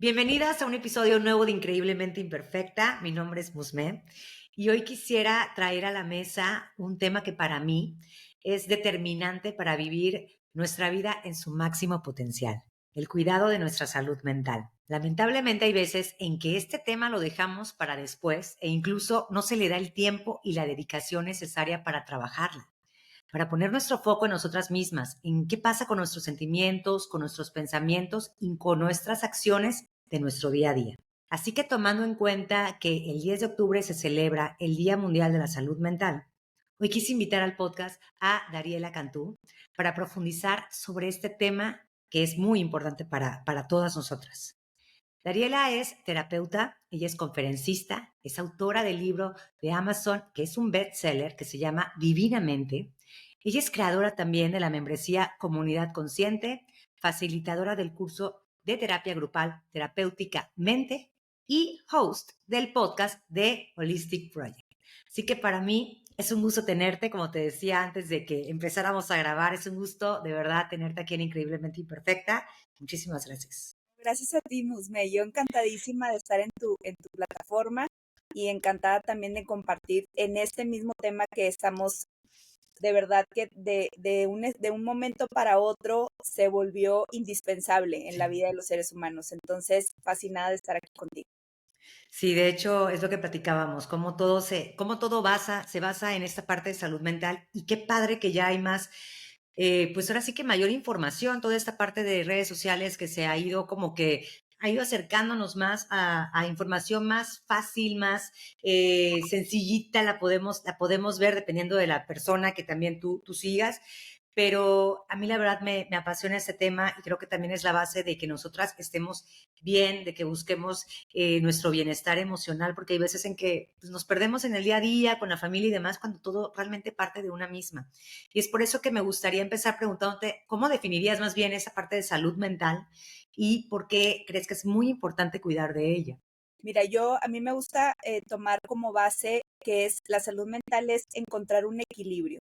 Bienvenidas a un episodio nuevo de Increíblemente Imperfecta. Mi nombre es Musme y hoy quisiera traer a la mesa un tema que para mí es determinante para vivir nuestra vida en su máximo potencial, el cuidado de nuestra salud mental. Lamentablemente hay veces en que este tema lo dejamos para después e incluso no se le da el tiempo y la dedicación necesaria para trabajarla, para poner nuestro foco en nosotras mismas, en qué pasa con nuestros sentimientos, con nuestros pensamientos y con nuestras acciones de nuestro día a día. Así que tomando en cuenta que el 10 de octubre se celebra el Día Mundial de la Salud Mental, hoy quise invitar al podcast a Dariela Cantú para profundizar sobre este tema que es muy importante para todas nosotras. Dariela es terapeuta, ella es conferencista, es autora del libro de Amazon, que es un bestseller que se llama Divinamente. Ella es creadora también de la membresía Comunidad Consciente, facilitadora del curso de terapia grupal terapéutica Mente y host del podcast de Holistic Project. Así que para mí es un gusto tenerte, como te decía antes de que empezáramos a grabar, es un gusto de verdad tenerte aquí en Increíblemente Imperfecta. Muchísimas gracias. Gracias a ti, Musme. Yo encantadísima de estar en tu plataforma y encantada también de compartir en este mismo tema que estamos, de verdad que de un momento para otro se volvió indispensable en la vida de los seres humanos. Entonces, fascinada de estar aquí contigo. Sí, de hecho, es lo que platicábamos, cómo todo se basa en esta parte de salud mental y qué padre que ya hay más, pues ahora sí que mayor información, toda esta parte de redes sociales que se ha ido como que ha ido acercándonos más a información más fácil, más sencillita, la podemos ver dependiendo de la persona que también tú sigas. Pero a mí la verdad me apasiona este tema y creo que también es la base de que nosotras estemos bien, de que busquemos nuestro bienestar emocional, porque hay veces en que pues, nos perdemos en el día a día, con la familia y demás, cuando todo realmente parte de una misma. Y es por eso que me gustaría empezar preguntándote, ¿cómo definirías más bien esa parte de salud mental y por qué crees que es muy importante cuidar de ella? Mira, a mí me gusta tomar como base que es la salud mental es encontrar un equilibrio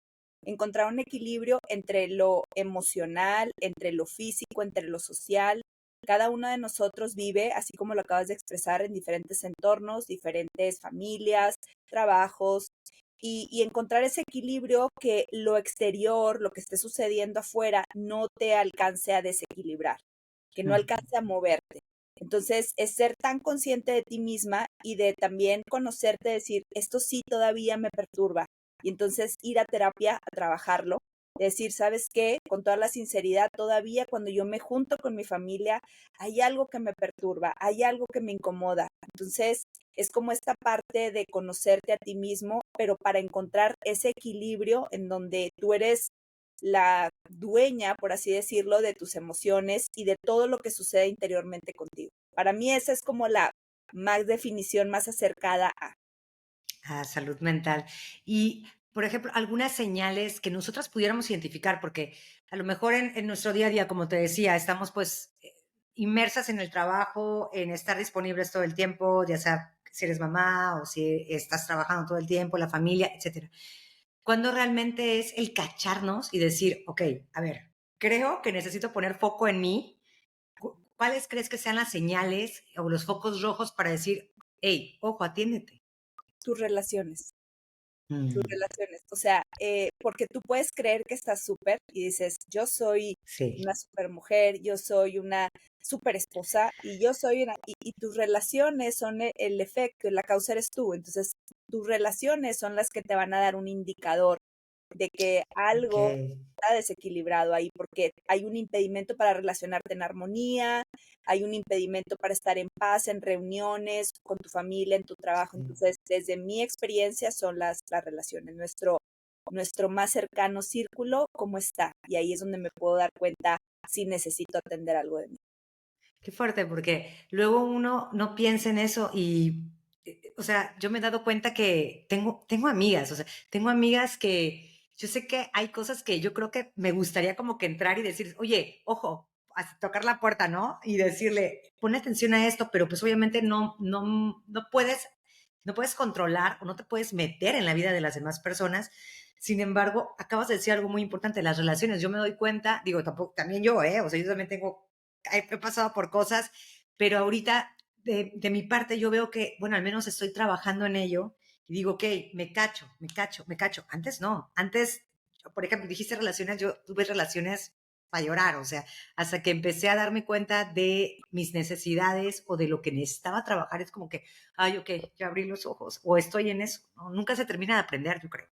entre lo emocional, entre lo físico, entre lo social. Cada uno de nosotros vive, así como lo acabas de expresar, en diferentes entornos, diferentes familias, trabajos, y encontrar ese equilibrio que lo exterior, lo que esté sucediendo afuera, no te alcance a desequilibrar, que no Mm. alcance a moverte. Entonces, es ser tan consciente de ti misma y de también conocerte, decir, esto sí todavía me perturba. Y entonces ir a terapia a trabajarlo. Decir, ¿sabes qué? Con toda la sinceridad, todavía cuando yo me junto con mi familia, hay algo que me perturba, hay algo que me incomoda. Entonces, es como esta parte de conocerte a ti mismo, pero para encontrar ese equilibrio en donde tú eres la dueña, por así decirlo, de tus emociones y de todo lo que sucede interiormente contigo. Para mí esa es como la más definición más acercada a. Salud mental. Y, por ejemplo, algunas señales que nosotras pudiéramos identificar, porque a lo mejor en nuestro día a día, como te decía, estamos pues inmersas en el trabajo, en estar disponibles todo el tiempo, ya sea si eres mamá o si estás trabajando todo el tiempo, la familia, etcétera. Cuando realmente es el cacharnos y decir, ok, a ver, creo que necesito poner foco en mí. ¿Cuáles crees que sean las señales o los focos rojos para decir, hey, ojo, atiéndete? Tus relaciones. Tus Mm, relaciones. O sea, porque tú puedes creer que estás súper y dices, yo soy sí. una super mujer, yo soy una super esposa y yo soy y tus relaciones son el efecto, la causa eres tú. Entonces, tus relaciones son las que te van a dar un indicador de que Ok. algo está desequilibrado ahí, porque hay un impedimento para relacionarte en armonía, hay un impedimento para estar en paz en reuniones, con tu familia, en tu trabajo. Sí. Entonces, desde mi experiencia son las relaciones, nuestro más cercano círculo, cómo está. Y ahí es donde me puedo dar cuenta si necesito atender algo de mí. Qué fuerte, porque luego uno no piensa en eso y, o sea, yo me he dado cuenta que tengo amigas, o sea, tengo amigas que yo sé que hay cosas que yo creo que me gustaría como que entrar y decir, oye, ojo, tocar la puerta, ¿no? Y decirle, pon atención a esto, pero pues obviamente no puedes controlar o no te puedes meter en la vida de las demás personas. Sin embargo, acabas de decir algo muy importante, las relaciones. Yo me doy cuenta, digo, tampoco, también yo, o sea, yo también he pasado por cosas, pero ahorita de mi parte yo veo que, bueno, al menos estoy trabajando en ello y digo, ok, me cacho, me cacho, me cacho. Antes no, antes, por ejemplo, dijiste relaciones, yo tuve relaciones para llorar, o sea, hasta que empecé a darme cuenta de mis necesidades o de lo que necesitaba trabajar, es como que, ay, ok, ya abrí los ojos o estoy en eso. ¿No? Nunca se termina de aprender, yo creo.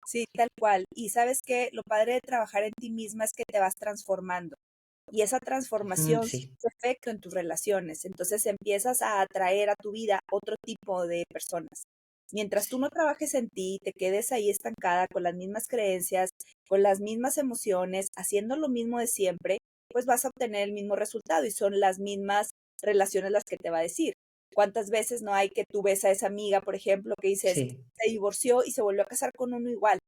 Sí, tal cual. Y sabes que lo padre de trabajar en ti misma es que te vas transformando. Y esa transformación Sí, sí tiene efecto en tus relaciones. Entonces empiezas a atraer a tu vida otro tipo de personas. Mientras tú no trabajes en ti, te quedes ahí estancada con las mismas creencias, con las mismas emociones, haciendo lo mismo de siempre, pues vas a obtener el mismo resultado y son las mismas relaciones las que te va a decir. ¿Cuántas veces no hay que tú ves a esa amiga, por ejemplo, que dices, sí, se divorció y se volvió a casar con uno igual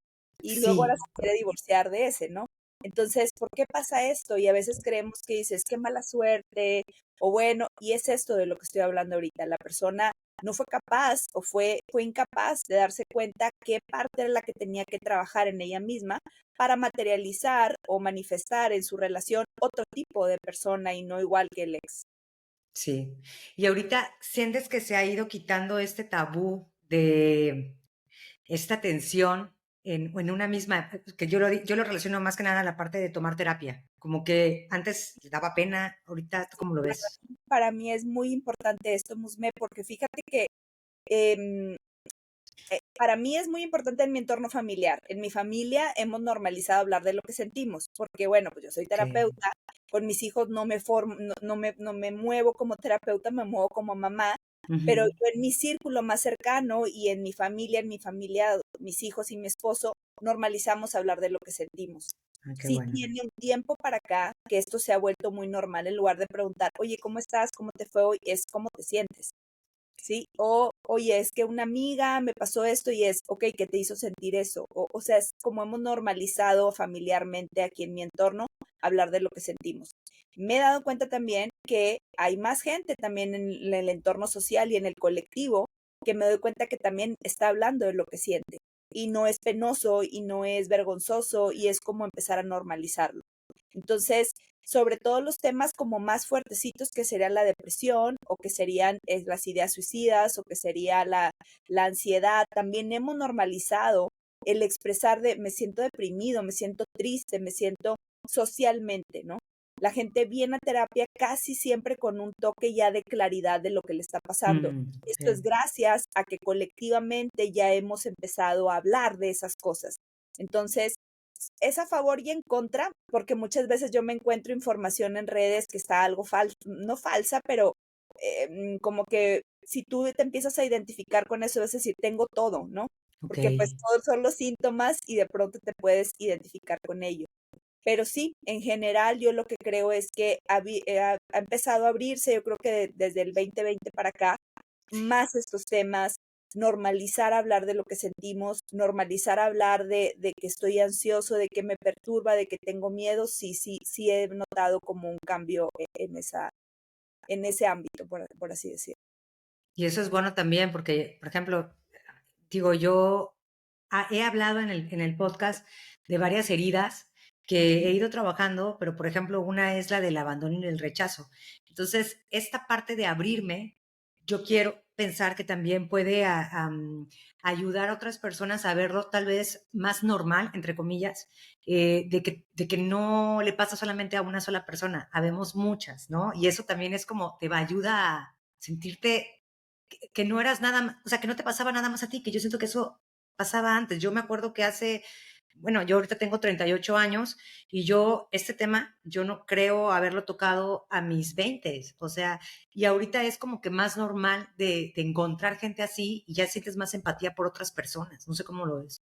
y luego ahora sí, se quiere divorciar de ese, ¿no? Entonces, ¿por qué pasa esto? Y a veces creemos que dices, qué mala suerte, o bueno, y es esto de lo que estoy hablando ahorita. La persona no fue capaz o fue incapaz de darse cuenta qué parte era la que tenía que trabajar en ella misma para materializar o manifestar en su relación otro tipo de persona y no igual que el ex. sí. Y ahorita sientes que se ha ido quitando este tabú de esta tensión en una misma, que yo lo relaciono más que nada a la parte de tomar terapia, como que antes daba pena, ahorita, ¿tú cómo lo ves? Para mí es muy importante esto, Musme, porque fíjate que em, para mí es muy importante en mi entorno familiar. En mi familia hemos normalizado hablar de lo que sentimos, porque bueno, pues yo soy Que, terapeuta, con mis hijos no me muevo como terapeuta, me muevo como mamá, pero ujú. yo en mi círculo más cercano y en mi familia, mis hijos y mi esposo, normalizamos hablar de lo que sentimos. Ah, qué Sí bueno. tiene un tiempo para acá que esto se ha vuelto muy normal en lugar de preguntar, oye, ¿cómo estás? ¿Cómo te fue hoy? Es cómo te sientes. ¿Sí? O, oye, es que una amiga me pasó esto y es, ok, ¿qué te hizo sentir eso? O sea, es como hemos normalizado familiarmente aquí en mi entorno hablar de lo que sentimos. Me he dado cuenta también que hay más gente también en el entorno social y en el colectivo que me doy cuenta que también está hablando de lo que siente. Y no es penoso y no es vergonzoso y es como empezar a normalizarlo. Entonces, sobre todo los temas como más fuertecitos que serían la depresión o que serían las ideas suicidas o que sería la ansiedad, también hemos normalizado el expresar de me siento deprimido, me siento triste, me siento socialmente, ¿no? La gente viene a terapia casi siempre con un toque ya de claridad de lo que le está pasando. Esto es Sí. gracias a que colectivamente ya hemos empezado a hablar de esas cosas. Entonces, es a favor y en contra, porque muchas veces yo me encuentro información en redes que está algo no falsa, pero como que si tú te empiezas a identificar con eso, es decir, tengo todo, ¿no? Ok. Porque pues todos son los síntomas y de pronto te puedes identificar con ello. Pero sí, en general yo lo que creo es que ha empezado a abrirse, yo creo que desde el 2020 para acá, más estos temas, normalizar hablar de lo que sentimos, normalizar hablar de que estoy ansioso, de que me perturba, de que tengo miedo, sí, sí, sí he notado como un cambio en ese ámbito, por así decirlo. Y eso es bueno también porque, por ejemplo, digo, yo he hablado en el podcast de varias heridas que he ido trabajando, pero por ejemplo, una es la del abandono y el rechazo. Entonces, esta parte de abrirme, yo quiero pensar que también puede ayudar a otras personas a verlo tal vez más normal, entre comillas, de que no le pasa solamente a una sola persona, habemos muchas, ¿no? Y eso también es como te va a ayudar a sentirte que no eras nada, o sea, que no te pasaba nada más a ti, que yo siento que eso pasaba antes. Yo me acuerdo que bueno, yo ahorita tengo 38 años y este tema, yo no creo haberlo tocado a mis 20, o sea, y ahorita es como que más normal de encontrar gente así y ya sientes más empatía por otras personas. No sé cómo lo ves.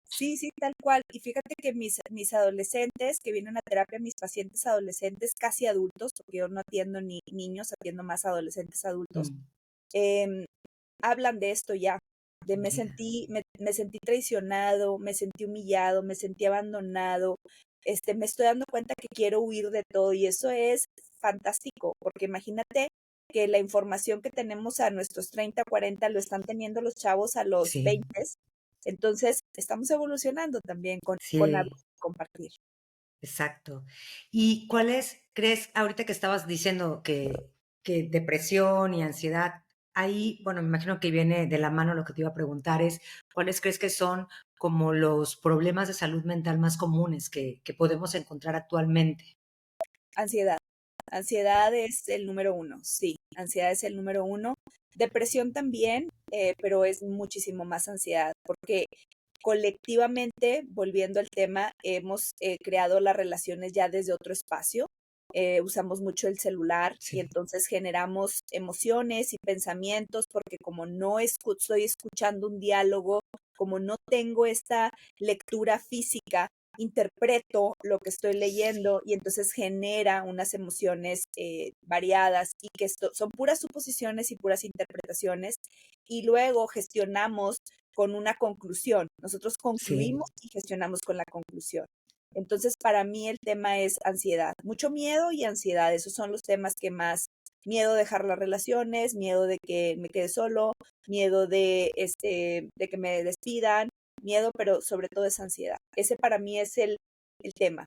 Sí, sí, tal cual. Y fíjate que mis adolescentes que vienen a terapia, mis pacientes adolescentes, casi adultos, porque yo no atiendo ni niños, atiendo más adolescentes adultos, Mm, em, hablan de esto ya, de ya. me sentí traicionado, me sentí humillado, me sentí abandonado, me estoy dando cuenta que quiero huir de todo y eso es fantástico, porque imagínate que la información que tenemos a nuestros 30, 40 lo están teniendo los chavos a los Sí, 20, entonces estamos evolucionando también con algo sí. que compartir. Exacto. ¿Y cuáles crees, ahorita que estabas diciendo que que depresión y ansiedad. Ahí, bueno, me imagino que viene de la mano lo que te iba a preguntar es, ¿cuáles crees que son como los problemas de salud mental más comunes que podemos encontrar actualmente? Ansiedad. Ansiedad es el número uno, sí, ansiedad es el número uno. Depresión también, pero es muchísimo más ansiedad, porque colectivamente, volviendo al tema, hemos creado las relaciones ya desde otro espacio. Usamos mucho el celular y Sí, entonces generamos emociones y pensamientos porque como no estoy escuchando un diálogo, como no tengo esta lectura física, interpreto lo que estoy sí, leyendo y entonces genera unas emociones variadas y que esto, son puras suposiciones y puras interpretaciones y luego gestionamos con una conclusión. Nosotros sí, concluimos y gestionamos con la conclusión. Entonces, para mí el tema es ansiedad, mucho miedo y ansiedad. Esos son los temas que más miedo de dejar las relaciones, miedo de que me quede solo, miedo de que me despidan, miedo, pero sobre todo es ansiedad. Ese para mí es el tema.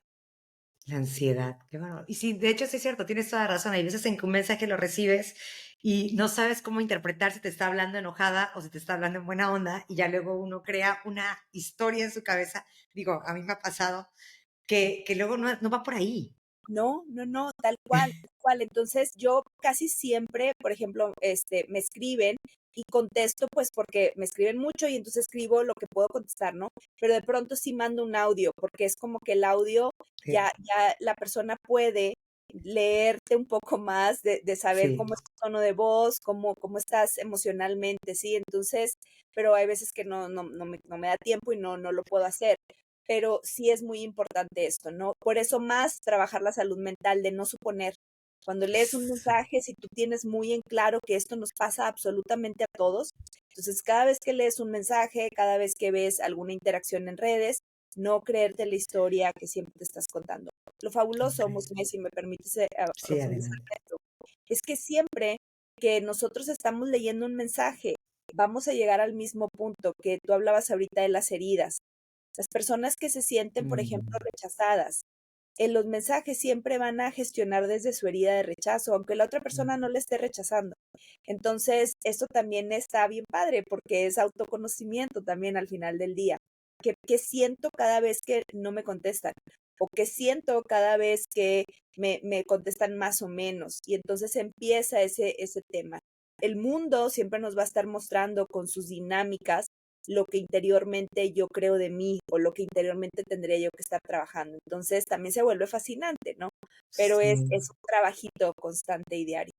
la ansiedad, qué bárbaro. Y sí, de hecho sí es cierto, tienes toda la razón. Hay veces en que un mensaje lo recibes y no sabes cómo interpretar si te está hablando enojada o si te está hablando en buena onda y ya luego uno crea una historia en su cabeza. Digo, a mí me ha pasado que luego no va por ahí. No, no, no, tal cual, tal cual. Entonces, yo casi siempre, por ejemplo, me escriben y contesto, pues porque me escriben mucho y entonces escribo lo que puedo contestar, ¿no? Pero de pronto sí mando un audio, porque es como que el audio Sí, ya la persona puede leerte un poco más de saber sí, cómo es tu tono de voz, cómo estás emocionalmente, ¿sí? Entonces, pero hay veces que no me da tiempo y no lo puedo hacer, pero sí es muy importante esto, ¿no? Por eso más trabajar la salud mental, de no suponer. Cuando lees un sí, mensaje, si tú tienes muy en claro que esto nos pasa absolutamente a todos, entonces cada vez que lees un mensaje, cada vez que ves alguna interacción en redes, no creerte la historia que siempre te estás contando. Lo fabuloso, okey. Musme, si me permites Sí, profundizar adelante. en esto, es que siempre que nosotros estamos leyendo un mensaje, vamos a llegar al mismo punto que tú hablabas ahorita de las heridas. Las personas que se sienten, por ejemplo, Mm, rechazadas, en los mensajes siempre van a gestionar desde su herida de rechazo, aunque la otra mm, persona no le esté rechazando. Entonces, esto también está bien padre porque es autoconocimiento también al final del día. ¿Qué siento cada vez que no me contestan? ¿O qué siento cada vez que me contestan más o menos? Y entonces empieza ese tema. El mundo siempre nos va a estar mostrando con sus dinámicas lo que interiormente yo creo de mí o lo que interiormente tendría yo que estar trabajando. Entonces también se vuelve fascinante, ¿no? Pero sí. es un trabajito constante y diario.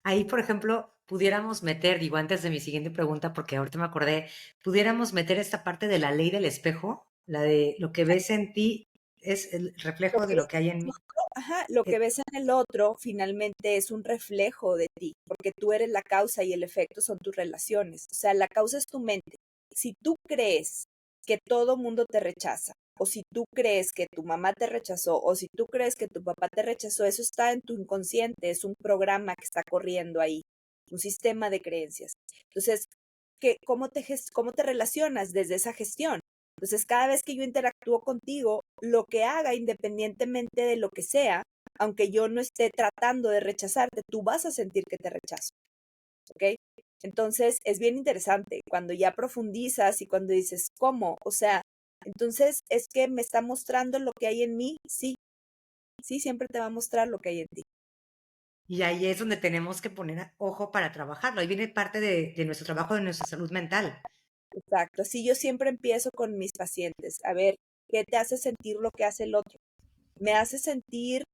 Ahí, por ejemplo, pudiéramos meter, digo, antes de mi siguiente pregunta, porque ahorita me acordé, pudiéramos meter esta parte de la ley del espejo, la de lo que ves en ti es el Lo reflejo de que lo ves que hay en en mí. otro, ajá, lo que Eh, ves en el otro finalmente es un reflejo de ti, porque tú eres la causa y el efecto son tus relaciones. O sea, la causa es tu mente. Si tú crees que todo mundo te rechaza, o si tú crees que tu mamá te rechazó, o si tú crees que tu papá te rechazó, eso está en tu inconsciente, es un programa que está corriendo ahí, un sistema de creencias. Entonces, cómo te relacionas desde esa gestión? Entonces, cada vez que yo interactúo contigo, lo que haga, independientemente de lo que sea, aunque yo no esté tratando de rechazarte, tú vas a sentir que te rechazo, ¿ok? Entonces, es bien interesante cuando ya profundizas y cuando dices, ¿cómo? O sea, entonces, ¿es que me está mostrando lo que hay en mí? Sí, sí, siempre te va a mostrar lo que hay en ti. y ahí es donde tenemos que poner ojo para trabajarlo. Ahí viene parte de nuestro trabajo, de nuestra salud mental. Exacto. Así yo siempre empiezo con mis pacientes. A ver, ¿qué te hace sentir lo que hace el otro? Me hace sentir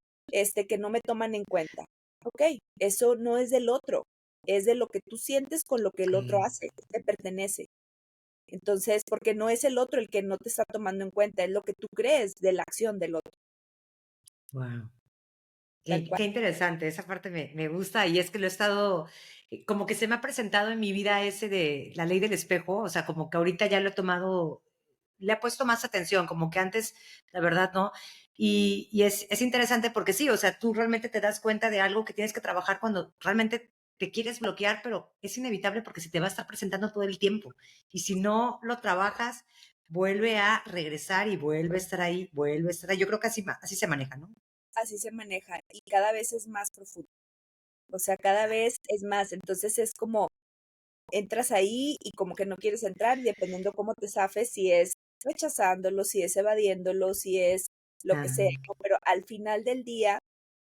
que no me toman en cuenta. Ok, eso no es del otro, es de lo que tú sientes con lo que el otro Sí, hace, te pertenece. Entonces, porque no es el otro el que no te está tomando en cuenta, es lo que tú crees de la acción del otro, wow. tal Qué, cual. qué interesante, esa parte me gusta y es que lo he estado, como que se me ha presentado en mi vida ese de la ley del espejo, o sea, como que ahorita ya lo he tomado, le he puesto más atención, como que antes, la verdad, no. Y es interesante porque sí, o sea, tú realmente te das cuenta de algo que tienes que trabajar cuando realmente te quieres bloquear, pero es inevitable porque se te va a estar presentando todo el tiempo. Y si no lo trabajas, vuelve a regresar y vuelve a estar ahí, vuelve a estar ahí. Yo creo que así, así se maneja, ¿no? Así se maneja y cada vez es más profundo. O sea, cada vez es más. Entonces es como entras ahí y como que no quieres entrar y dependiendo cómo te zafes, si es rechazándolo, si es evadiéndolo, si es lo que sea, Ah, ¿no? Pero al final del día,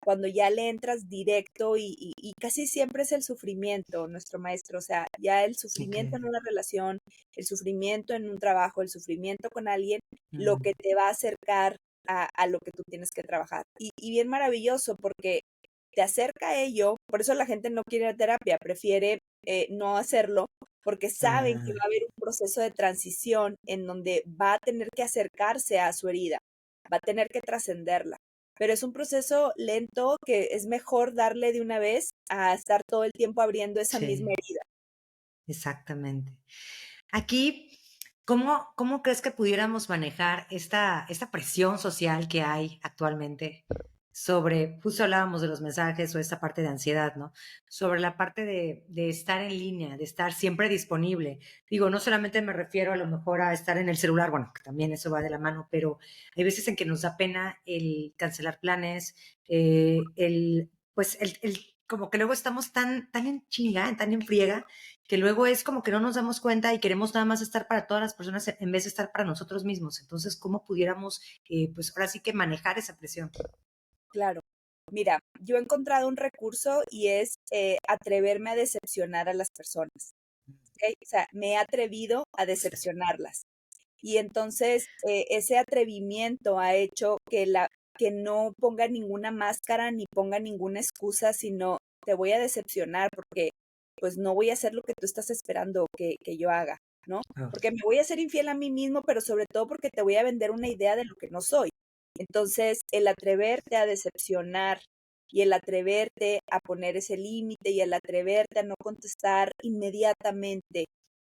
cuando ya le entras directo y casi siempre es el sufrimiento, nuestro maestro, o sea, ya el ok. sufrimiento en una relación, el sufrimiento en un trabajo, el sufrimiento con alguien, lo Mm, que te va a acercar a lo que tú tienes que trabajar. Y bien maravilloso porque te acerca a ello, por eso la gente no quiere ir a terapia, prefiere no hacerlo, porque saben que va ah, a haber un proceso de transición en donde va a tener que acercarse a su herida, va a tener que trascenderla. Pero es un proceso lento que es mejor darle de una vez a estar todo el tiempo abriendo esa misma sí, herida. exactamente. Aquí, ¿cómo crees que pudiéramos manejar esta presión social que hay actualmente sobre, justo hablábamos de los mensajes o esta parte de ansiedad, ¿no? Sobre la parte de estar en línea, de estar siempre disponible. Digo, no solamente me refiero a lo mejor a estar en el celular, bueno, que también eso va de la mano, pero hay veces en que nos da pena el cancelar planes, como que luego estamos tan en chinga, tan en friega, que luego es como que no nos damos cuenta y queremos nada más estar para todas las personas en vez de estar para nosotros mismos. Entonces, ¿cómo pudiéramos, pues ahora sí que manejar esa presión? Claro. Mira, yo he encontrado un recurso y es atreverme a decepcionar a las personas. ¿Ok? O sea, me he atrevido a decepcionarlas. Y entonces ese atrevimiento ha hecho que no ponga ninguna máscara ni ponga ninguna excusa, sino te voy a decepcionar porque pues no voy a hacer lo que tú estás esperando que yo haga, ¿no? Oh, Porque me voy a ser infiel a mí mismo, pero sobre todo porque te voy a vender una idea de lo que no soy. Entonces, el atreverte a decepcionar y el atreverte a poner ese límite y el atreverte a no contestar inmediatamente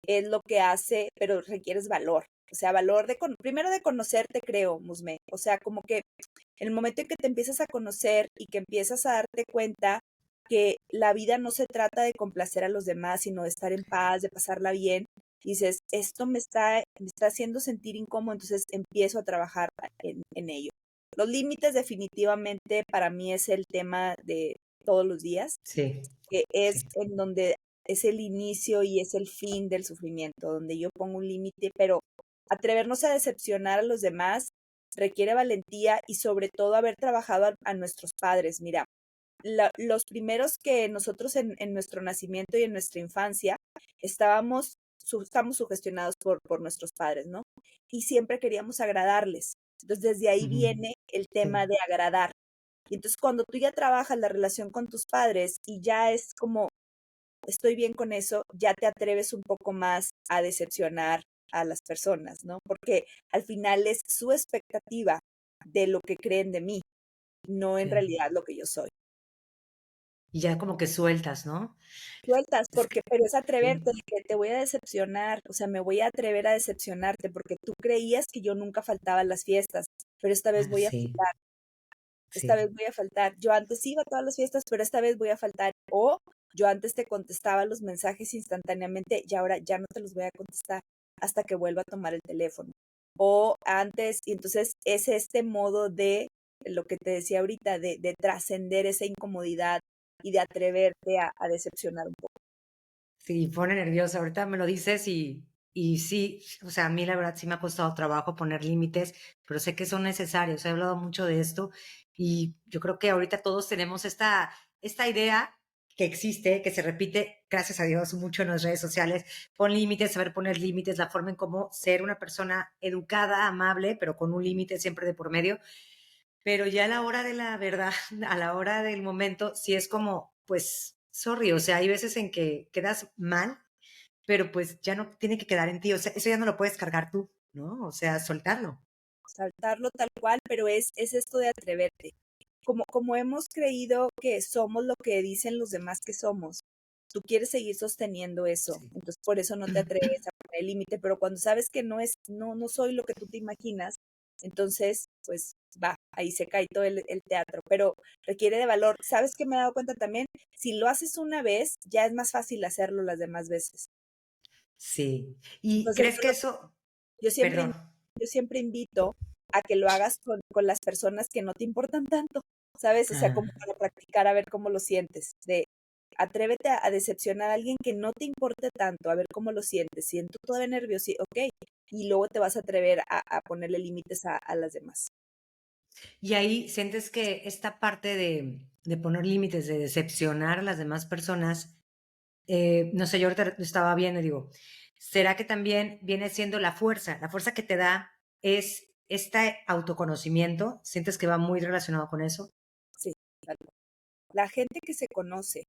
es lo que hace, pero requieres valor. O sea, valor primero de conocerte, creo, Musme. O sea, como que en el momento en que te empiezas a conocer y que empiezas a darte cuenta que la vida no se trata de complacer a los demás, sino de estar en paz, de pasarla bien, dices, esto me está haciendo sentir incómodo, entonces empiezo a trabajar en ello. Los límites definitivamente para mí es el tema de todos los días, sí, que es sí, en donde es el inicio y es el fin del sufrimiento, donde yo pongo un límite, pero atrevernos a decepcionar a los demás requiere valentía y sobre todo haber trabajado a nuestros padres. Mira, los primeros que nosotros en nuestro nacimiento y en nuestra infancia estamos sugestionados por nuestros padres, ¿no? Y siempre queríamos agradarles. Entonces, desde ahí ujú, viene el sí, tema de agradar. Y entonces, cuando tú ya trabajas la relación con tus padres y ya es como, estoy bien con eso, ya te atreves un poco más a decepcionar a las personas, ¿no? Porque al final es su expectativa de lo que creen de mí, no en sí. realidad lo que yo soy. Y ya como que sueltas, ¿no? Sueltas, Es que, pero es sí, atreverte de que te voy a decepcionar, o sea, me voy a atrever a decepcionarte porque tú creías que yo nunca faltaba a las fiestas, pero sí, esta sí. vez voy a faltar. Yo antes iba a todas las fiestas, pero esta vez voy a faltar. O yo antes te contestaba los mensajes instantáneamente y ahora ya no te los voy a contestar hasta que vuelva a tomar el teléfono. O antes, y entonces es este modo de lo que te decía ahorita, de trascender esa incomodidad y de atreverte a decepcionar un poco. Sí, pone nerviosa. Ahorita me lo dices y sí, o sea, a mí la verdad sí me ha costado trabajo poner límites, pero sé que son necesarios. He hablado mucho de esto y yo creo que ahorita todos tenemos esta idea que existe, que se repite, gracias a Dios, mucho en las redes sociales. Pon límites, saber poner límites, la forma en cómo ser una persona educada, amable, pero con un límite siempre de por medio. Pero ya a la hora de la verdad, a la hora del momento, sí es como, pues, sorry, o sea, hay veces en que quedas mal, pero pues ya no tiene que quedar en ti, o sea, eso ya no lo puedes cargar tú, ¿no? O sea, soltarlo. Saltarlo tal cual, pero es esto de atreverte. Como hemos creído que somos lo que dicen los demás que somos, tú quieres seguir sosteniendo eso, Sí. entonces por eso no te atreves a poner el límite, pero cuando sabes que no soy lo que tú te imaginas, entonces, pues va, ahí se cae todo el teatro, pero requiere de valor. ¿Sabes qué me he dado cuenta también? Si lo haces una vez, ya es más fácil hacerlo las demás veces. Sí. ¿Y Entonces, crees que eso, yo siempre, perdón, yo siempre invito a que lo hagas con las personas que no te importan tanto, ¿sabes? O sea, como ah, para practicar a ver cómo lo sientes. atrévete a decepcionar a alguien que no te importe tanto, a ver cómo lo sientes. Siento todavía nervioso, ok, y luego te vas a atrever a ponerle límites a las demás. Y ahí sientes que esta parte de poner límites, de decepcionar a las demás personas, no sé, yo ahorita lo estaba viendo y digo, ¿será que también viene siendo la fuerza? La fuerza que te da es este autoconocimiento. ¿Sientes que va muy relacionado con eso? Sí, tal cual. La gente que se conoce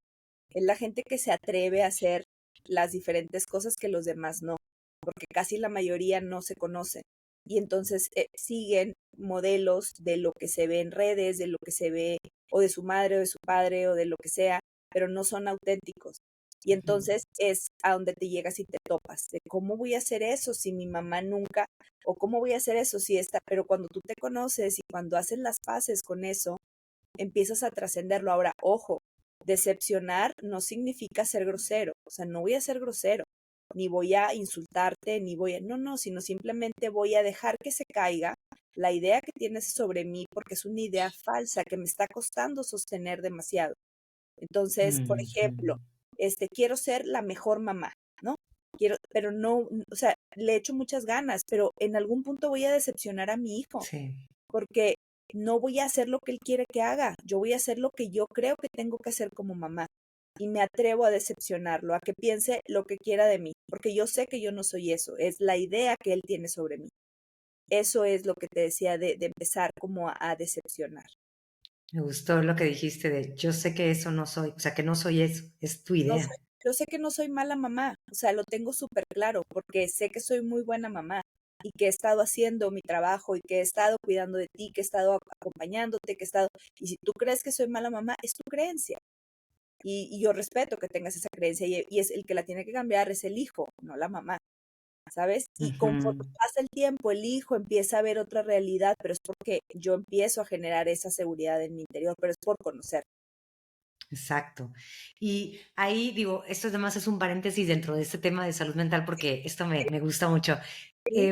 es la gente que se atreve a hacer las diferentes cosas que los demás no, porque casi la mayoría no se conocen. Y entonces siguen modelos de lo que se ve en redes, de lo que se ve o de su madre o de su padre o de lo que sea, pero no son auténticos. Y Ujú. entonces es a donde te llegas y te topas, de cómo voy a hacer eso si mi mamá nunca, o cómo voy a hacer eso si esta, pero cuando tú te conoces y cuando haces las paces con eso, empiezas a trascenderlo. Ahora, ojo, decepcionar no significa ser grosero, o sea, no voy a ser grosero, ni voy a insultarte, ni voy a, no, no, sino simplemente voy a dejar que se caiga la idea que tienes sobre mí porque es una idea falsa que me está costando sostener demasiado. Entonces, por Ujú. ejemplo, quiero ser la mejor mamá, ¿no? Quiero, pero no, o sea, le echo muchas ganas, pero en algún punto voy a decepcionar a mi hijo Sí. porque no voy a hacer lo que él quiere que haga, yo voy a hacer lo que yo creo que tengo que hacer como mamá. Y me atrevo a decepcionarlo, a que piense lo que quiera de mí, porque yo sé que yo no soy eso, es la idea que él tiene sobre mí. Eso es lo que te decía de empezar como a decepcionar. Me gustó lo que dijiste de yo sé que eso no soy, o sea, que no soy eso, es tu No idea. soy, yo sé que no soy mala mamá, o sea, lo tengo súper claro, porque sé que soy muy buena mamá y que he estado haciendo mi trabajo y que he estado cuidando de ti, que he estado acompañándote, que he estado, y si tú crees que soy mala mamá, es tu creencia. Y yo respeto que tengas esa creencia y es el que la tiene que cambiar es el hijo, no la mamá, ¿sabes? Y conforme Ujú. pasa el tiempo, el hijo empieza a ver otra realidad, pero es porque yo empiezo a generar esa seguridad en mi interior, pero es por conocer. Exacto. Y ahí digo, esto además es un paréntesis dentro de este tema de salud mental porque esto me gusta mucho. Sí,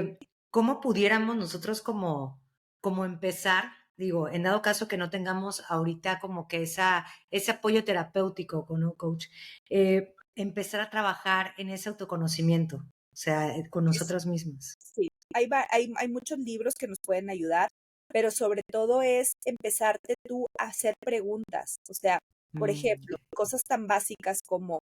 ¿Cómo pudiéramos nosotros como empezar? Digo, en dado caso que no tengamos ahorita como que ese apoyo terapéutico con un coach, empezar a trabajar en ese autoconocimiento, o sea, con es- nosotras mismas. sí. Hay muchos libros que nos pueden ayudar, pero sobre todo es empezarte tú a hacer preguntas. O sea, por Mm, ejemplo, cosas tan básicas como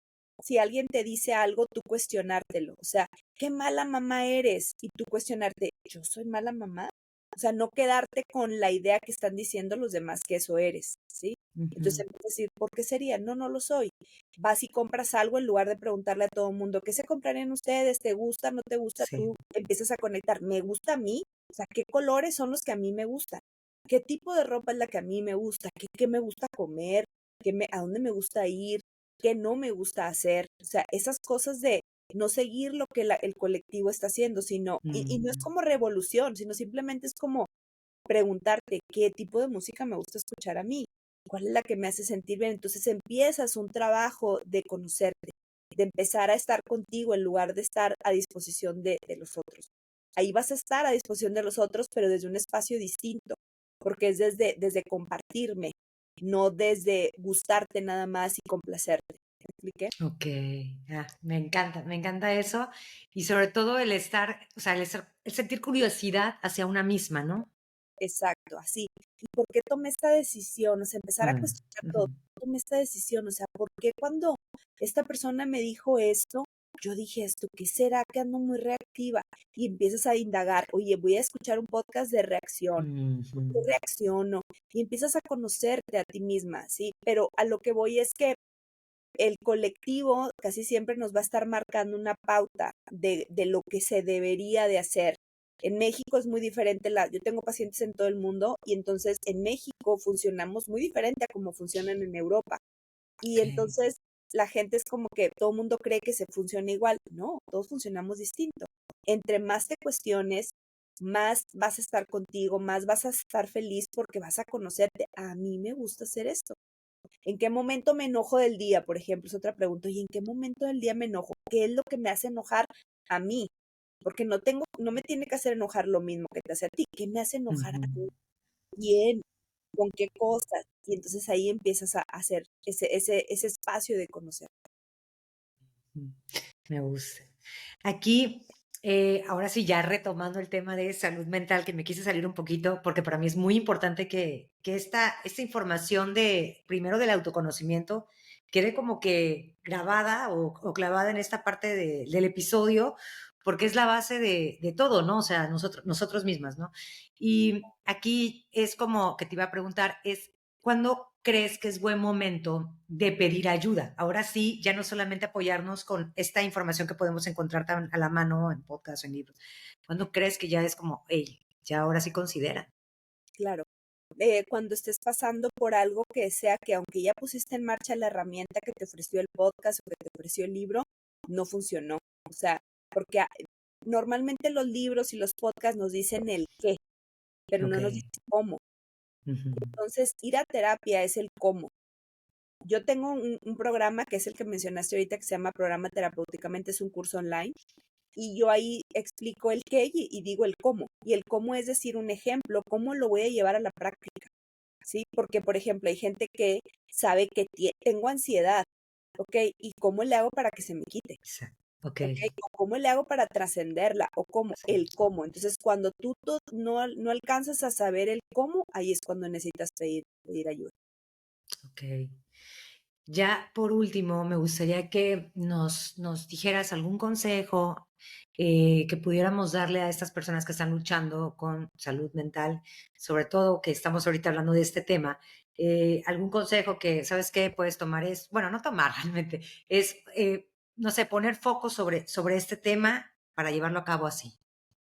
si alguien te dice algo, tú cuestionártelo. O sea, qué mala mamá eres y tú cuestionarte, ¿yo soy mala mamá? O sea, no quedarte con la idea que están diciendo los demás que eso eres, ¿sí? Entonces ujú. empiezas a decir, ¿por qué sería? No, no lo soy. Vas y compras algo en lugar de preguntarle a todo el mundo, ¿qué se comprarían ustedes? ¿Te gusta? ¿No te gusta? Sí. Tú empiezas a conectar, ¿me gusta a mí? O sea, ¿qué colores son los que a mí me gustan? ¿Qué tipo de ropa es la que a mí me gusta? ¿Qué me gusta comer? ¿A dónde me gusta ir? ¿Qué no me gusta hacer? O sea, esas cosas de no seguir lo que el colectivo está haciendo, sino, y no es Mm, como revolución, sino simplemente es como preguntarte qué tipo de música me gusta escuchar a mí, cuál es la que me hace sentir bien. Entonces empiezas un trabajo de conocerte, de empezar a estar contigo en lugar de estar a disposición de los otros. Ahí vas a estar a disposición de los otros, pero desde un espacio distinto, porque es desde compartirme, no desde gustarte nada más y complacerte. ¿Me expliqué? ok, me encanta eso y sobre todo el estar, o sea, el sentir curiosidad hacia una misma, ¿no? Exacto, así. ¿Y por qué tomé esta decisión? O sea, empezar a Mm, cuestionar ujú, todo. Tomé esta decisión, o sea, ¿por qué cuando esta persona me dijo esto, yo dije esto? ¿Qué será que ando muy reactiva? Y empiezas a indagar, oye, voy a escuchar un podcast de reacción. ujú, ¿Por qué reacciono? Y empiezas a conocerte a ti misma, ¿sí? Pero a lo que voy es que el colectivo casi siempre nos va a estar marcando una pauta de lo que se debería de hacer. En México es muy diferente, yo tengo pacientes en todo el mundo y entonces en México funcionamos muy diferente a como funcionan en Europa. Y ok. entonces la gente es como que todo el mundo cree que se funciona igual. No, todos funcionamos distinto. Entre más te cuestiones, más vas a estar contigo, más vas a estar feliz porque vas a conocerte. A mí me gusta hacer esto. ¿En qué momento me enojo del día? Por ejemplo, es otra pregunta. ¿Y en qué momento del día me enojo? ¿Qué es lo que me hace enojar a mí? Porque no me tiene que hacer enojar lo mismo que te hace a ti. ¿Qué me hace enojar a Ujú. mí? Bien. con qué cosas. Y entonces ahí empiezas a hacer ese espacio de conocer. Mm, me gusta. Aquí, ahora sí, ya retomando el tema de salud mental, que me quise salir un poquito, porque para mí es muy importante que esta información de, primero del autoconocimiento, quede como que grabada o clavada en esta parte del episodio, porque es la base de todo, ¿no? O sea, nosotros mismas, ¿no? Y aquí es como que te iba a preguntar, es ¿cuándo crees que es buen momento de pedir ayuda? Ahora sí, ya no solamente apoyarnos con esta información que podemos encontrar tan a la mano en podcast o en libros. ¿Cuándo crees que ya es como, hey, ya ahora sí considera? Claro. Cuando estés pasando por algo que sea que aunque ya pusiste en marcha la herramienta que te ofreció el podcast o que te ofreció el libro, no funcionó. O sea, porque normalmente los libros y los podcasts nos dicen el qué, pero Ok. no nos dicen cómo. Ujú. Entonces, ir a terapia es el cómo. Yo tengo un programa que es el que mencionaste ahorita que se llama Programa Terapéuticamente, es un curso online y yo ahí explico el qué y digo el cómo. Y el cómo es decir un ejemplo, cómo lo voy a llevar a la práctica, ¿sí? Porque, por ejemplo, hay gente que sabe que tengo ansiedad, ¿ok? ¿Y cómo le hago para que se me quite? Exacto. Ok. ¿Ok? O cómo le hago para trascenderla, o cómo, Sí. el cómo. Entonces, cuando tú no alcanzas a saber el cómo, ahí es cuando necesitas pedir ayuda. Ok. Ya por último, me gustaría que nos dijeras algún consejo que pudiéramos darle a estas personas que están luchando con salud mental, sobre todo que estamos ahorita hablando de este tema. Algún consejo que, ¿sabes qué? Puedes tomar es, bueno, no tomar realmente, es, no sé, poner foco sobre este tema para llevarlo a cabo así.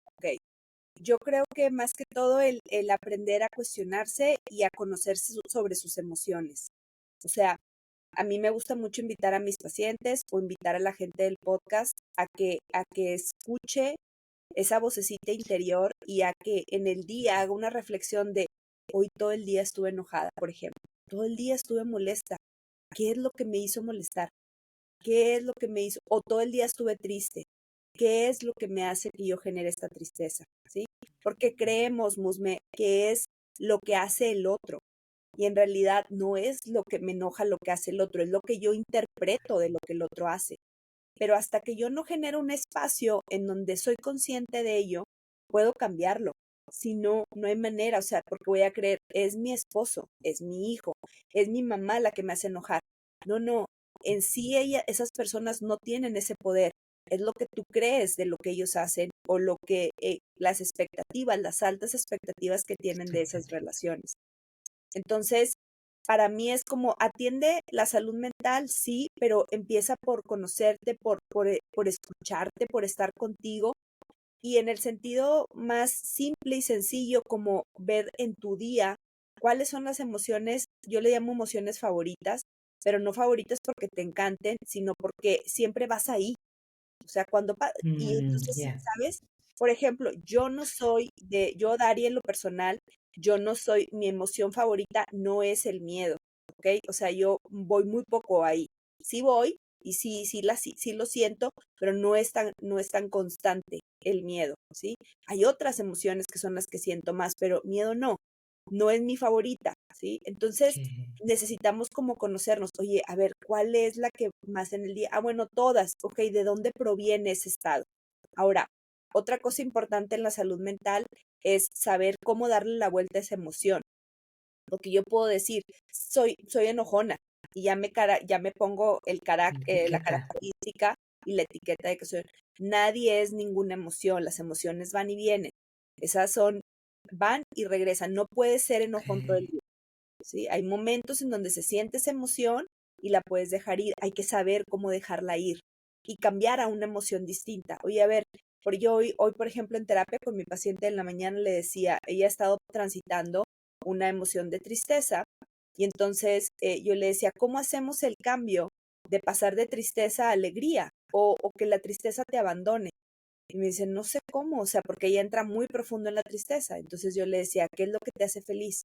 ¿Ok? Yo creo que más que todo el aprender a cuestionarse y a conocerse sobre sus emociones. O sea, a mí me gusta mucho invitar a mis pacientes o invitar a la gente del podcast a que escuche esa vocecita interior y a que en el día haga una reflexión de hoy todo el día estuve enojada, por ejemplo. Todo el día estuve molesta. ¿Qué es lo que me hizo molestar? ¿Qué es lo que me hizo? O todo el día estuve triste. ¿Qué es lo que me hace que yo genere esta tristeza? ¿Sí? Porque creemos, Musme, que es lo que hace el otro. Y en realidad no es lo que me enoja lo que hace el otro, es lo que yo interpreto de lo que el otro hace. Pero hasta que yo no genero un espacio en donde soy consciente de ello, puedo cambiarlo. Si no, no hay manera, o sea, porque voy a creer, es mi esposo, es mi hijo, es mi mamá la que me hace enojar. No, no, en sí esas personas no tienen ese poder. Es lo que tú crees de lo que ellos hacen o lo que las expectativas, las altas expectativas que tienen de esas Expectativas. relaciones. Entonces, para mí es como atiende la salud mental, sí, pero empieza por conocerte, por escucharte, por estar contigo y en el sentido más simple y sencillo como ver en tu día cuáles son las emociones, yo le llamo emociones favoritas, pero no favoritas porque te encanten, sino porque siempre vas ahí. O sea, y entonces, Ya. ¿sabes? Por ejemplo, yo Dari en lo personal, yo no soy, mi emoción favorita no es el miedo, ¿ok? O sea, yo voy muy poco ahí. Sí voy y sí lo siento, pero no es tan constante el miedo, ¿sí? Hay otras emociones que son las que siento más, pero miedo no es mi favorita, ¿sí? Entonces, Sí. necesitamos como conocernos, oye, a ver, ¿cuál es la que más en el día? Ah, bueno, todas, ok, ¿de dónde proviene ese estado? Ahora, otra cosa importante en la salud mental es saber cómo darle la vuelta a esa emoción, porque yo puedo decir, soy enojona y ya me pongo la Etiqueta. característica y la etiqueta de que soy, nadie es ninguna emoción, las emociones van y vienen, van y regresan, no puede ser enojón todo el Ok. día. ¿Sí? Hay momentos en donde se siente esa emoción y la puedes dejar ir. Hay que saber cómo dejarla ir y cambiar a una emoción distinta. Oye, a ver, yo hoy, por ejemplo, en terapia con mi paciente en la mañana le decía, ella ha estado transitando una emoción de tristeza y entonces yo le decía, ¿cómo hacemos el cambio de pasar de tristeza a alegría o que la tristeza te abandone? Y me dice, no sé cómo, o sea, porque ella entra muy profundo en la tristeza. Entonces yo le decía, ¿qué es lo que te hace feliz?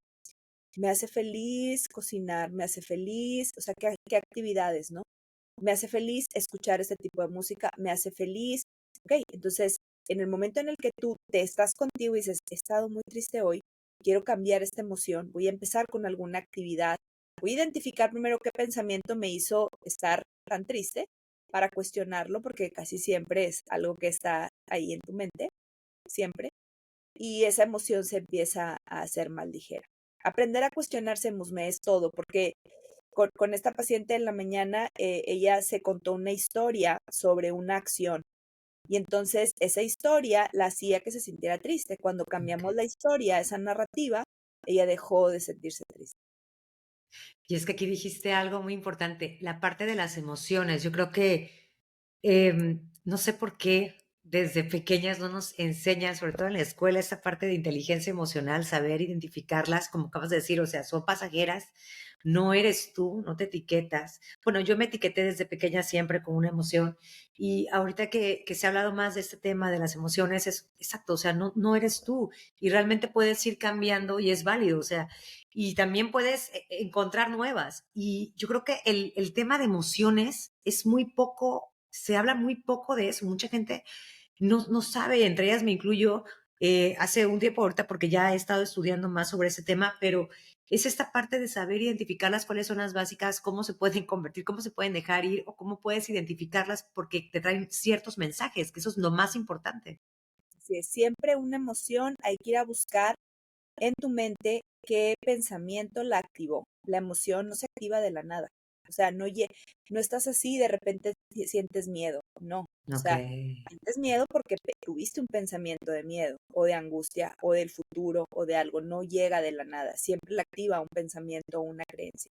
Me hace feliz cocinar, me hace feliz, o sea, ¿qué actividades, no? Me hace feliz escuchar este tipo de música, me hace feliz. Ok, entonces, en el momento en el que tú te estás contigo y dices, he estado muy triste hoy, quiero cambiar esta emoción, voy a empezar con alguna actividad, voy a identificar primero qué pensamiento me hizo estar tan triste para cuestionarlo, porque casi siempre es algo que está ahí en tu mente, siempre, y esa emoción se empieza a hacer más ligera. Aprender a cuestionarse, Musme, es todo, porque con esta paciente en la mañana, ella se contó una historia sobre una acción y entonces esa historia la hacía que se sintiera triste. Cuando cambiamos Ok. la historia, esa narrativa, ella dejó de sentirse triste. Y es que aquí dijiste algo muy importante, la parte de las emociones. Yo creo que, no sé por qué desde pequeñas no nos enseñan, sobre todo en la escuela, esta parte de inteligencia emocional, saber identificarlas, como acabas de decir, o sea, son pasajeras, no eres tú, no te etiquetas. Bueno, yo me etiqueté desde pequeña siempre con una emoción y ahorita que se ha hablado más de este tema de las emociones, es exacto, o sea, no eres tú y realmente puedes ir cambiando y es válido, o sea, y también puedes encontrar nuevas. Y yo creo que el tema de emociones es muy poco, se habla muy poco de eso. Mucha gente no sabe, entre ellas me incluyo, hace un tiempo ahorita porque ya he estado estudiando más sobre ese tema, pero es esta parte de saber identificarlas, cuáles son las básicas, cómo se pueden convertir, cómo se pueden dejar ir o cómo puedes identificarlas porque te traen ciertos mensajes, que eso es lo más importante. Así es, siempre una emoción hay que ir a buscar en tu mente qué pensamiento la activó. La emoción no se activa de la nada. O sea, no estás así y de repente sientes miedo. No. O Ok. sea, sientes miedo porque tuviste un pensamiento de miedo o de angustia o del futuro o de algo. No llega de la nada. Siempre la activa un pensamiento o una creencia.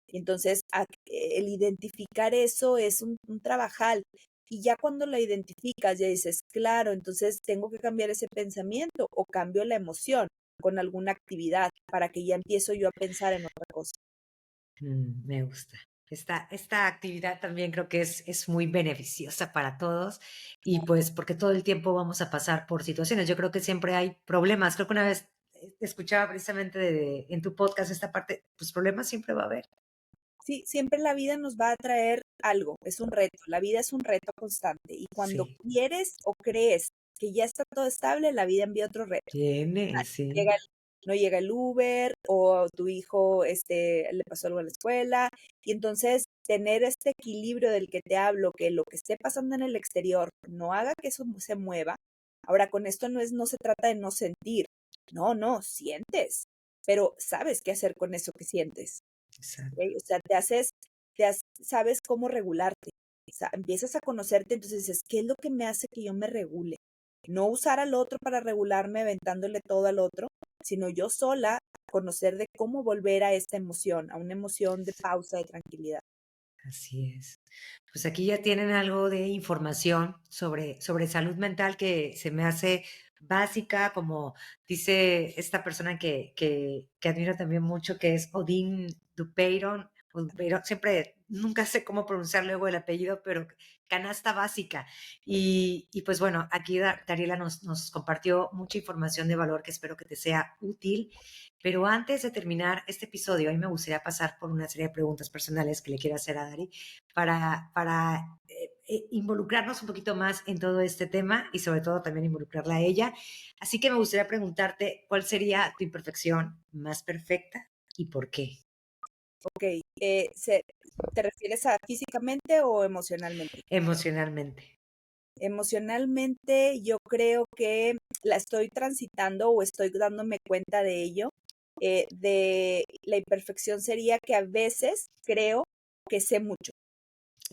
Y entonces, el identificar eso es un trabajal. Y ya cuando la identificas, ya dices, claro, entonces tengo que cambiar ese pensamiento o cambio la emoción con alguna actividad para que ya empiezo yo a pensar en otra cosa. Me gusta. Esta actividad también creo que es muy beneficiosa para todos y pues porque todo el tiempo vamos a pasar por situaciones. Yo creo que siempre hay problemas. Creo que una vez escuchaba precisamente en tu podcast esta parte, pues problemas siempre va a haber. Sí, siempre la vida nos va a traer algo, es un reto, la vida es un reto constante y cuando Sí, quieres o crees que ya está todo estable, la vida envía otro reto. tiene, Llega sí. el no llega el Uber o tu hijo, le pasó algo en la escuela. Y entonces, tener este equilibrio del que te hablo, que lo que esté pasando en el exterior no haga que eso se mueva. Ahora, con esto no se trata de no sentir. No, no, sientes, pero sabes qué hacer con eso que sientes, Exacto. ¿okey? O sea, sabes cómo regularte. Empiezas a conocerte, entonces dices: "¿Qué es lo que me hace que yo me regule?". No usar al otro para regularme aventándole todo al otro, sino yo sola conocer de cómo volver a esta emoción, a una emoción de pausa, de tranquilidad. Así es. Pues aquí ya tienen algo de información sobre salud mental que se me hace básica, como dice esta persona que admiro también mucho, que es Odín Dupeyron, o Dupeyron, siempre, nunca sé cómo pronunciar luego el apellido, pero canasta básica. Y pues bueno, aquí Dariela nos compartió mucha información de valor que espero que te sea útil. Pero antes de terminar este episodio, a mí me gustaría pasar por una serie de preguntas personales que le quiero hacer a Dari para involucrarnos un poquito más en todo este tema y sobre todo también involucrarla a ella. Así que me gustaría preguntarte cuál sería tu imperfección más perfecta y por qué. Okey, ¿te refieres a físicamente o emocionalmente? Emocionalmente. Emocionalmente, yo creo que la estoy transitando o estoy dándome cuenta de ello. De la imperfección sería que a veces creo que sé mucho,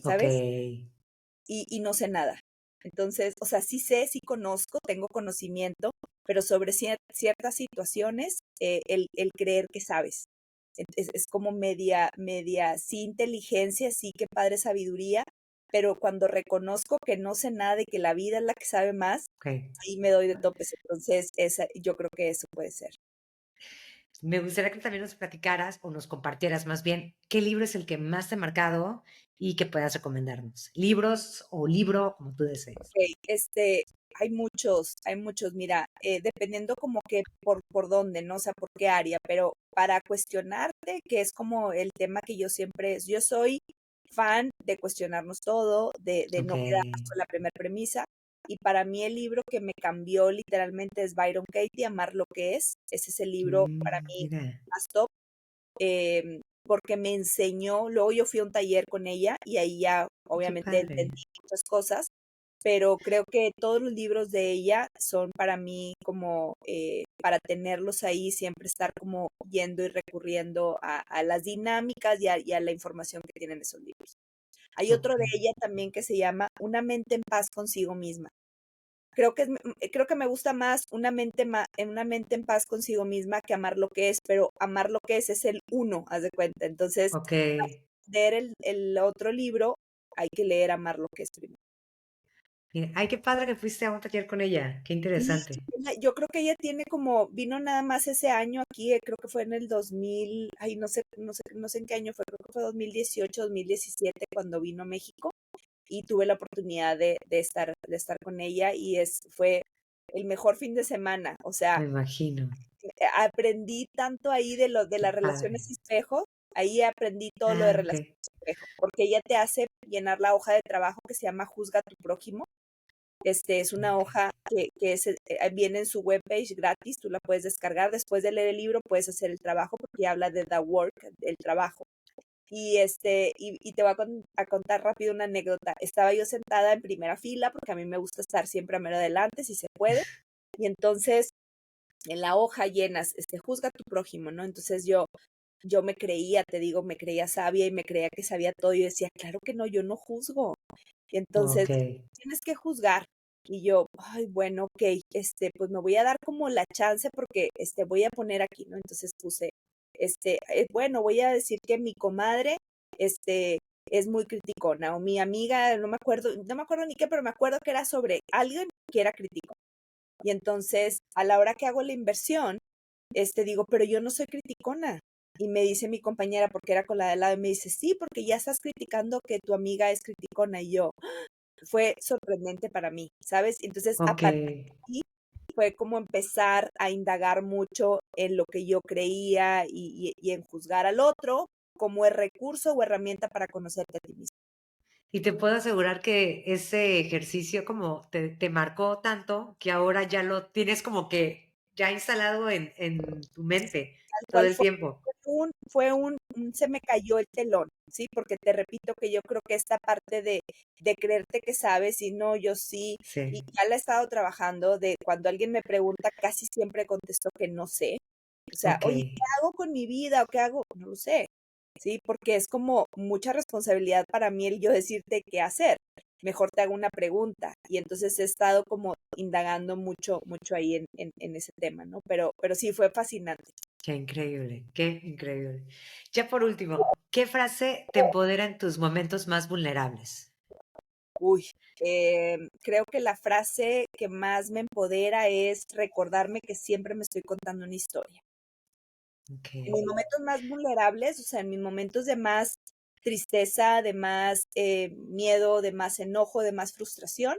Ok, ¿sabes? Y no sé nada. Entonces, o sea, sí sé, sí conozco, tengo conocimiento, pero sobre ciertas situaciones, el creer que sabes. Es como media, sí inteligencia, sí que padre sabiduría, pero cuando reconozco que no sé nada y que la vida es la que sabe más, ok. ahí me doy de topes. Entonces, yo creo que eso puede ser. Me gustaría que también nos platicaras o nos compartieras más bien qué libro es el que más te ha marcado y que puedas recomendarnos. Libros o libro, como tú desees. Okey, hay muchos, mira, dependiendo como que por dónde, ¿no? O sea, por qué área, pero para cuestionarte, que es como el tema que yo soy fan de cuestionarnos todo, de Ok, no quedarnos con la primer premisa. y para mí el libro que me cambió literalmente es Byron Katie, Amar lo que es. Ese es el libro para mí Mira, más top, porque me enseñó, luego yo fui a un taller con ella y ahí ya qué obviamente padre. entendí muchas cosas, pero creo que todos los libros de ella son para mí como para tenerlos ahí, siempre estar como yendo y recurriendo a las dinámicas y a la información que tienen esos libros. Hay otro Ok, de ella también que se llama Una mente en paz consigo misma. Creo que me gusta más una mente en paz consigo misma que amar lo que es, pero amar lo que es el uno, haz de cuenta. Entonces, ok. leer el otro libro, hay que leer Amar lo que es primero. Mira, ay, qué padre que fuiste a un taller con ella. Qué Y interesante. yo creo que ella tiene como, vino nada más ese año aquí, creo que fue en el 2000, ay, no sé en qué año fue, creo que fue 2018, 2017 cuando vino a México y tuve la oportunidad de estar con ella y fue el mejor fin de semana. O sea, Me imagino. aprendí tanto ahí de Qué las padre. relaciones espejo, ahí aprendí todo lo de Ah, ok. relaciones espejo, porque ella te hace llenar la hoja de trabajo que se llama Juzga a tu prójimo. Es una Ok. hoja viene en su webpage gratis, tú la puedes descargar. Después de leer el libro puedes hacer el trabajo porque habla de the work, el trabajo. Y te voy a contar rápido una anécdota. Estaba yo sentada en primera fila porque a mí me gusta estar siempre a mero adelante si se puede. Y entonces en la hoja llenas, juzga a tu prójimo, ¿no? Entonces yo me creía, te digo, me creía sabia y me creía que sabía todo. Y yo decía, claro que no, yo no juzgo. Y entonces, Ok. tienes que juzgar. Y yo, ay, bueno, ok, pues me voy a dar como la chance porque, voy a poner aquí, ¿no? Entonces puse, bueno, voy a decir que mi comadre, es muy criticona, o mi amiga, no me acuerdo ni qué, pero me acuerdo que era sobre alguien que era crítico. Y entonces, a la hora que hago la inversión, digo, pero yo no soy criticona. Y me dice mi compañera, porque era con la de al lado, y me dice, sí, porque ya estás criticando que tu amiga es criticona. Y yo, fue sorprendente para mí, ¿sabes? Entonces, a Ok. partir de ahí fue como empezar a indagar mucho en lo que yo creía y en juzgar al otro como el recurso o herramienta para conocerte a ti mismo. Y te puedo asegurar que ese ejercicio como te marcó tanto que ahora ya lo tienes como que ya instalado en tu mente Tal todo cual el tiempo. se me cayó el telón, ¿sí? Porque te repito que yo creo que esta parte de creerte que sabes y no, yo sí, y Sí. ya la he estado trabajando de cuando alguien me pregunta, casi siempre contesto que no sé. O sea, Ok. oye, ¿qué hago con mi vida? ¿O qué hago? No lo sé, ¿sí? Porque es como mucha responsabilidad para mí el yo decirte qué hacer. Mejor te hago una pregunta. Y entonces he estado como indagando mucho, mucho ahí en ese tema, ¿no? Pero sí, fue fascinante. Qué increíble, qué increíble. Ya por último, ¿qué frase te empodera en tus momentos más vulnerables? Uy, creo que la frase que más me empodera es recordarme que siempre me estoy contando una historia. En mis Okey, momentos más vulnerables, o sea, en mis momentos de más tristeza, de más miedo, de más enojo, de más frustración,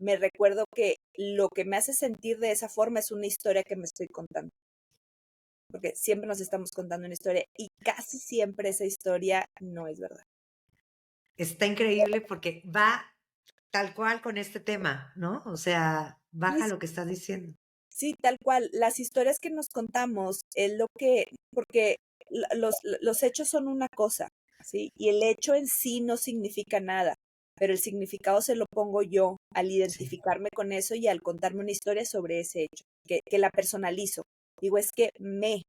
me recuerdo que lo que me hace sentir de esa forma es una historia que me estoy contando, porque siempre nos estamos contando una historia y casi siempre esa historia no es verdad. está increíble porque va tal cual con este tema, ¿no? O sea, baja lo que estás diciendo. Sí, tal cual. Las historias que nos contamos es lo que, porque los hechos son una cosa, ¿sí? Y el hecho en sí no significa nada, pero el significado se lo pongo yo al Sí, identificarme con eso y al contarme una historia sobre ese hecho, que la personalizo. Digo, es que me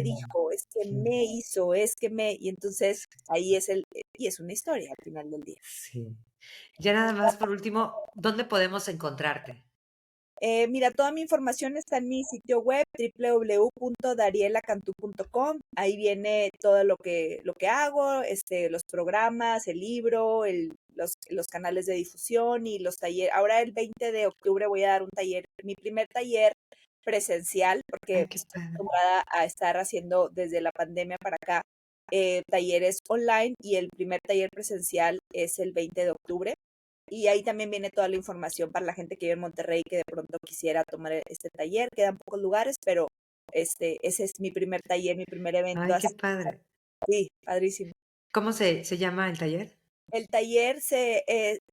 dijo, es que ujú, me hizo, es que y entonces ahí y es una historia al final del día. sí. Ya nada más por último, ¿dónde podemos encontrarte? Mira, toda mi información está en mi sitio web www.darielacantú.com. Ahí viene todo lo que hago, los programas, el libro, los canales de difusión y los talleres. Ahora el 20 de octubre voy a dar un taller, mi primer taller presencial, porque Ay, qué estoy padre. acostumbrada a estar haciendo desde la pandemia para acá talleres online y el primer taller presencial es el 20 de octubre. Y ahí también viene toda la información para la gente que vive en Monterrey que de pronto quisiera tomar este taller. Quedan pocos lugares, pero ese es mi primer taller, mi primer evento Ay, qué así. padre. Sí, padrísimo. ¿Cómo se llama el taller? El taller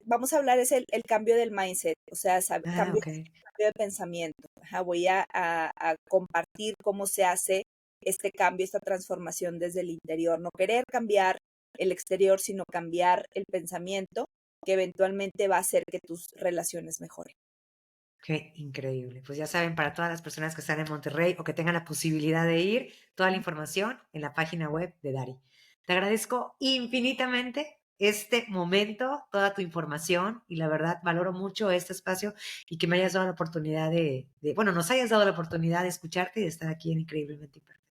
vamos a hablar, es el cambio del mindset, o sea, Ah, ok. cambio de pensamiento. Ajá, voy a compartir cómo se hace este cambio, esta transformación desde el interior. No querer cambiar el exterior, sino cambiar el pensamiento, que eventualmente va a hacer que tus relaciones mejoren. Qué increíble. Pues ya saben, para todas las personas que están en Monterrey o que tengan la posibilidad de ir, toda la información en la página web de Dari. Te agradezco infinitamente este momento, toda tu información y la verdad valoro mucho este espacio y que me hayas dado la oportunidad bueno, nos hayas dado la oportunidad de escucharte y de estar aquí en Increíblemente Imperfecta.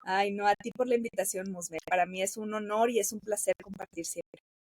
Ay, no, a ti por la invitación, Musme. Para mí es un honor y es un placer compartir siempre.